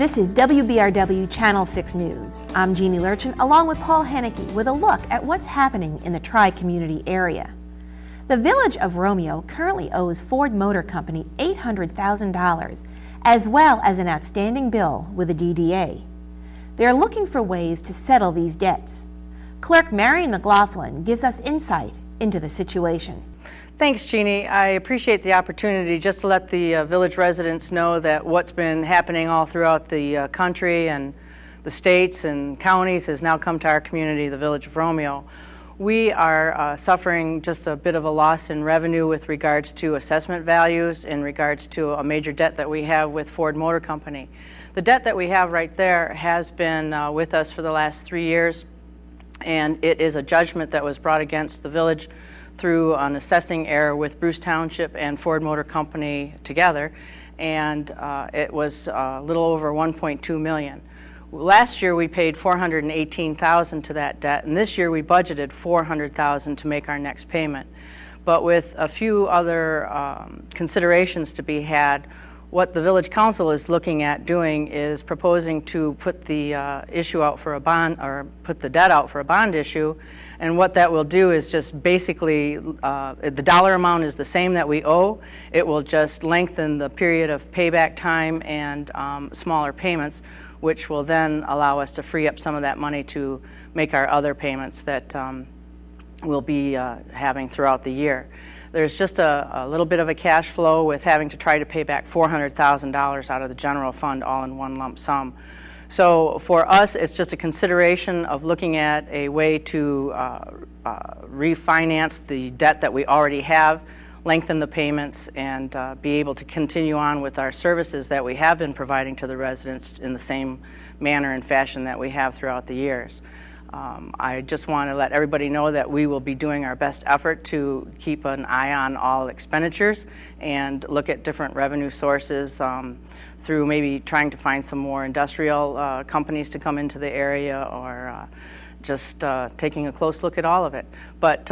This is WBRW Channel 6 News. I'm Jeannie Lurchin, along with Paul Henneke, with a look at what's happening in the Tri-Community area. The village of Romeo currently owes Ford Motor Company $800,000, as well as an outstanding bill with the DDA. They're looking for ways to settle these debts. Clerk Mary McLaughlin gives us insight into the situation. Thanks, Jeannie. I appreciate the opportunity just to let the village residents know that what's been happening all throughout the country and the states and counties has now come to our community, the village of Romeo. We are suffering just a bit of a loss in revenue with regards to assessment values, in regards to a major debt that we have with Ford Motor Company. The debt that we have right there has been with us for the last 3 years, and it is a judgment that was brought against the village through an assessing error with Bruce Township and Ford Motor Company together, and it was a little over $1.2 million. Last year we paid $418,000 to that debt, and this year we budgeted $400,000 to make our next payment. But with a few other considerations to be had, what the village council is looking at doing is proposing to put the issue out for a bond, or put the debt out for a bond issue. And what that will do is just basically, the dollar amount is the same that we owe. It will just lengthen the period of payback time and smaller payments, which will then allow us to free up some of that money to make our other payments that we'll be having throughout the year. There's just a little bit of a cash flow with having to try to pay back $400,000 out of the general fund all in one lump sum. So for us, it's just a consideration of looking at a way to refinance the debt that we already have, lengthen the payments, and be able to continue on with our services that we have been providing to the residents in the same manner and fashion that we have throughout the years. I just want to let everybody know that we will be doing our best effort to keep an eye on all expenditures and look at different revenue sources through maybe trying to find some more industrial companies to come into the area, or just taking a close look at all of it. But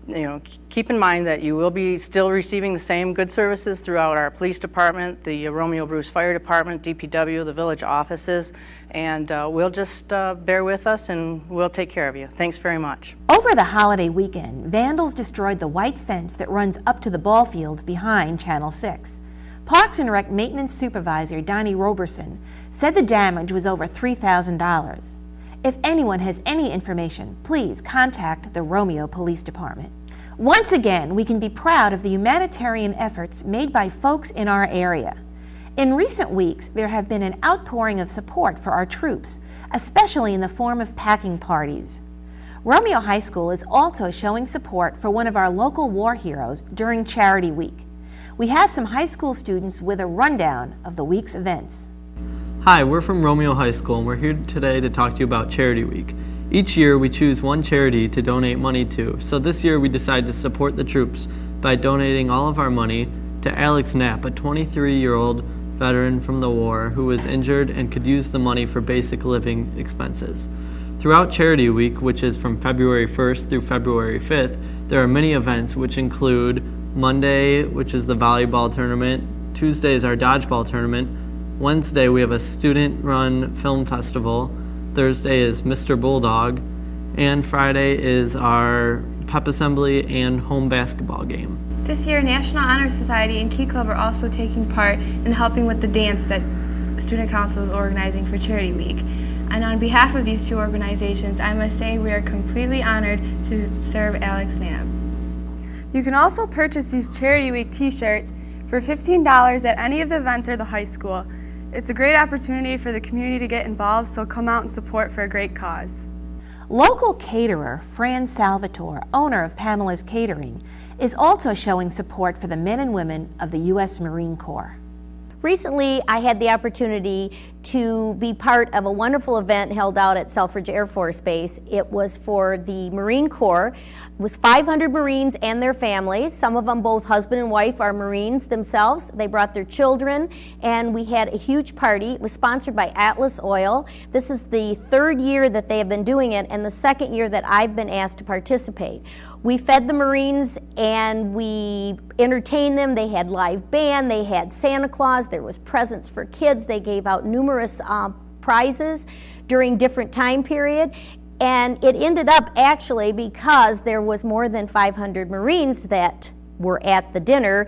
you know, keep in mind that you will be still receiving the same good services throughout our police department, the Romeo Bruce Fire Department, DPW, the village offices, and we'll just bear with us and we'll take care of you. Thanks very much. Over the holiday weekend, vandals destroyed the white fence that runs up to the ball fields behind Channel 6. Parks and Rec Maintenance Supervisor Donnie Roberson said the damage was over $3,000. If anyone has any information, please contact the Romeo Police Department. Once again, we can be proud of the humanitarian efforts made by folks in our area. In recent weeks, there have been an outpouring of support for our troops, especially in the form of packing parties. Romeo High School is also showing support for one of our local war heroes during Charity Week. We have some high school students with a rundown of the week's events. Hi, we're from Romeo High School, and we're here today to talk to you about Charity Week. Each year we choose one charity to donate money to, so this year we decided to support the troops by donating all of our money to Alex Knapp, a 23-year-old veteran from the war who was injured and could use the money for basic living expenses. Throughout Charity Week, which is from February 1st through February 5th, there are many events which include Monday, which is the volleyball tournament, Tuesday is our dodgeball tournament, Wednesday we have a student-run film festival, Thursday is Mr. Bulldog, and Friday is our pep assembly and home basketball game. This year, National Honor Society and Key Club are also taking part in helping with the dance that Student Council is organizing for Charity Week. And on behalf of these two organizations, I must say we are completely honored to serve Alex Knapp. You can also purchase these Charity Week t-shirts for $15 at any of the events or the high school. It's a great opportunity for the community to get involved, so come out and support for a great cause. Local caterer Fran Salvatore, owner of Pamela's Catering, is also showing support for the men and women of the U.S. Marine Corps. Recently, I had the opportunity to be part of a wonderful event held out at Selfridge Air Force Base. It was for the Marine Corps. It was 500 Marines and their families. Some of them, both husband and wife, are Marines themselves. They brought their children, and we had a huge party. It was sponsored by Atlas Oil. This is the third year that they have been doing it, and the second year that I've been asked to participate. We fed the Marines and we entertained them. They had live band, they had Santa Claus, cause. There was presents for kids. They gave out numerous prizes during different time period. And it ended up actually, because there was more than 500 Marines that were at the dinner,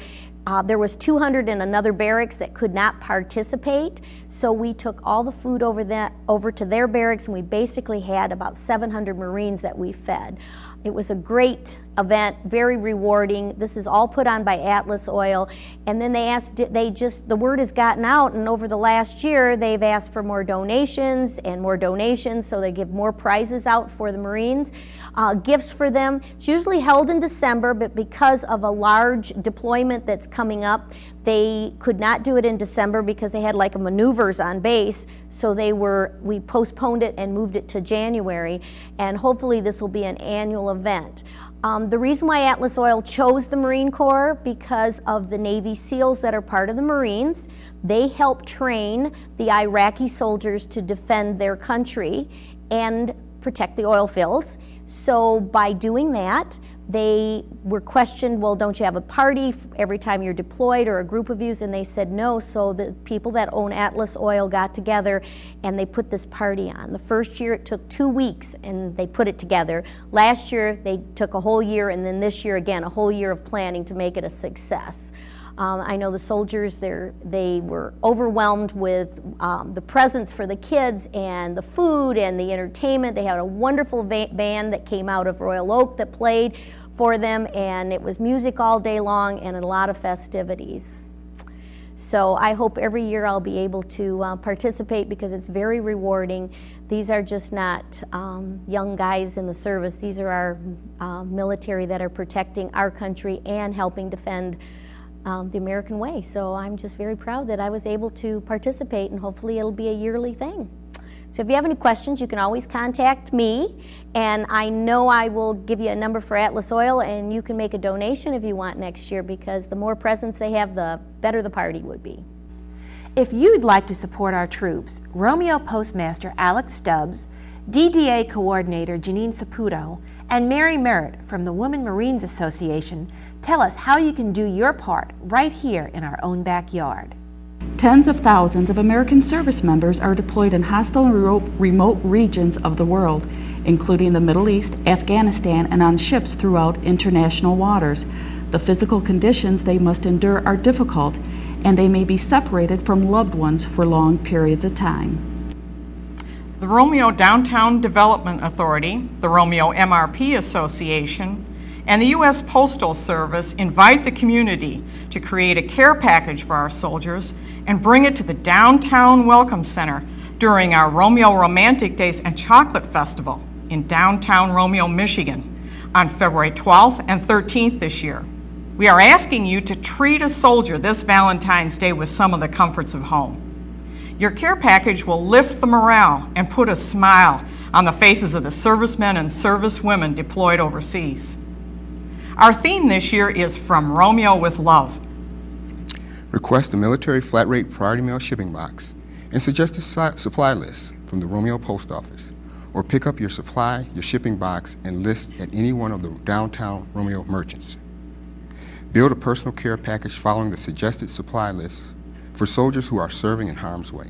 there was 200 in another barracks that could not participate. So we took all the food over to their barracks, and we basically had about 700 Marines that we fed. It was a great event, very rewarding. This is all put on by Atlas Oil. And then the word has gotten out, and over the last year, they've asked for more donations, so they give more prizes out for the Marines, gifts for them. It's usually held in December, but because of a large deployment that's coming up, they could not do it in December because they had like a maneuvers on base, so we postponed it and moved it to January, and hopefully this will be an annual event. The reason why Atlas Oil chose the Marine Corps, because of the Navy SEALs that are part of the Marines. They help train the Iraqi soldiers to defend their country and protect the oil fields. So by doing that, they were questioned, well, don't you have a party every time you're deployed, or a group of you? And they said no, so the people that own Atlas Oil got together and they put this party on. The first year it took 2 weeks and they put it together. Last year they took a whole year, and then this year again, a whole year of planning to make it a success. I know the soldiers, they were overwhelmed with the presents for the kids and the food and the entertainment. They had a wonderful band that came out of Royal Oak that played for them, and it was music all day long and a lot of festivities. So I hope every year I'll be able to participate, because it's very rewarding. These are just not young guys in the service. These are our military that are protecting our country and helping defend the American way. So I'm just very proud that I was able to participate, and hopefully it'll be a yearly thing. So if you have any questions, you can always contact me, and I know I will give you a number for Atlas Oil, and you can make a donation if you want next year, because the more presents they have, the better the party would be. If you'd like to support our troops, Romeo Postmaster Alex Stubbs, DDA Coordinator Janine Saputo, and Mary Merritt from the Women Marines Association tell us how you can do your part right here in our own backyard. Tens of thousands of American service members are deployed in hostile and remote regions of the world, including the Middle East, Afghanistan, and on ships throughout international waters. The physical conditions they must endure are difficult, and they may be separated from loved ones for long periods of time. The Romeo Downtown Development Authority, the Romeo MRP Association, and the U.S. Postal Service invite the community to create a care package for our soldiers and bring it to the Downtown Welcome Center during our Romeo Romantic Days and Chocolate Festival in downtown Romeo, Michigan on February 12th and 13th this year. We are asking you to treat a soldier this Valentine's Day with some of the comforts of home. Your care package will lift the morale and put a smile on the faces of the servicemen and servicewomen deployed overseas. Our theme this year is From Romeo with Love. Request a military flat rate priority mail shipping box and suggest a supply list from the Romeo Post Office, or pick up your shipping box and list at any one of the downtown Romeo merchants. Build a personal care package following the suggested supply list for soldiers who are serving in harm's way.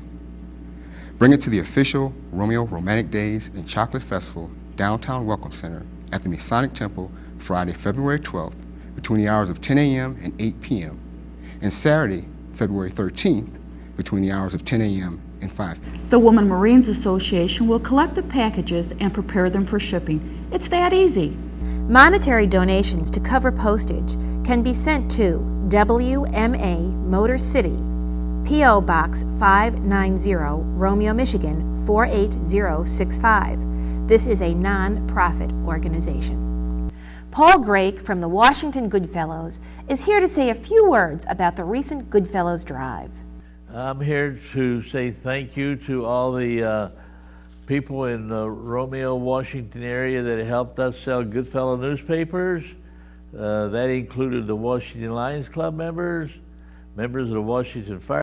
Bring it to the official Romeo Romantic Days and Chocolate Festival Downtown Welcome Center at the Masonic Temple Friday, February 12th, between the hours of 10 a.m. and 8 p.m., and Saturday, February 13th, between the hours of 10 a.m. and 5 p.m. The Women Marines Association will collect the packages and prepare them for shipping. It's that easy. Monetary donations to cover postage can be sent to WMA Motor City, P.O. Box 590, Romeo, Michigan 48065. This is a non-profit organization. Paul Grake from the Washington Goodfellows is here to say a few words about the recent Goodfellows Drive. I'm here to say thank you to all the people in the Romeo, Washington area that helped us sell Goodfellow newspapers. That included the Washington Lions Club members of the Washington Fire